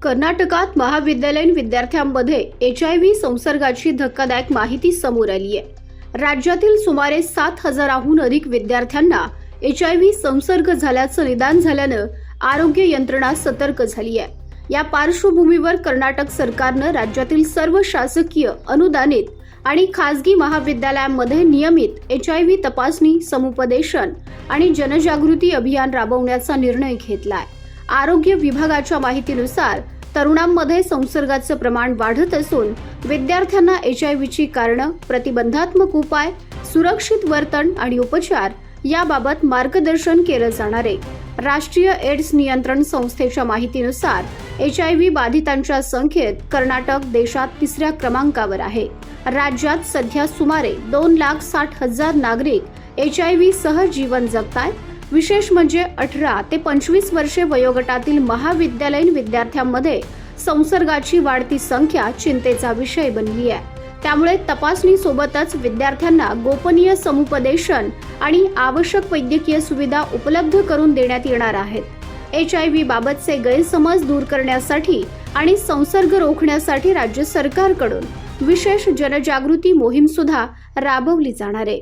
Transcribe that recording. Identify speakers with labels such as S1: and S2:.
S1: कर्नाटकात महाविद्यालयीन विद्यार्थ्यांमध्ये HIV संसर्गाची धक्कादायक माहिती समोर आली आहे। राज्यातील सुमारे 7,000हून अधिक विद्यार्थ्यांना HIV संसर्ग झाल्याचं निदान झाल्यानं आरोग्य यंत्रणा सतर्क झाली आहे। या पार्श्वभूमीवर कर्नाटक सरकारनं राज्यातील सर्व शासकीय, अनुदानित आणि खासगी महाविद्यालयांमध्ये नियमित HIV तपासणी, समुपदेशन आणि जनजागृती अभियान राबवण्याचा निर्णय घेतलाय। आरोग्य विभागाच्या माहितीनुसार तरुणांमध्ये संसर्गाचं प्रमाण वाढत असून विद्यार्थ्यांना HIVची कारणं, प्रतिबंधात्मक उपाय, सुरक्षित वर्तन आणि उपचार याबाबत मार्गदर्शन केलं जाणार आहे। राष्ट्रीय एड्स नियंत्रण संस्थेच्या माहितीनुसार HIV बाधितांच्या संख्येत कर्नाटक देशात 3ऱ्या क्रमांकावर आहे। राज्यात सध्या सुमारे 2,60,000 नागरिक HIV सह जीवन जगतायत। विशेष म्हणजे 18 ते 25 वर्षे वयोगटातील महाविद्यालयीन विद्यार्थ्यांमध्ये संसर्गाची वाढती संख्या चिंतेचा विषय बनली आहे। त्यामुळे तपासणी सोबतच विद्यार्थ्यांना गोपनीय समुपदेशन आणि आवश्यक वैद्यकीय सुविधा उपलब्ध करून देण्यात येणार आहेत। HIV बाबतचे गैरसमज दूर करण्यासाठी आणि संसर्ग रोखण्यासाठी राज्य सरकारकडून विशेष जनजागृती मोहीम सुद्धा राबवली जाणार आहे।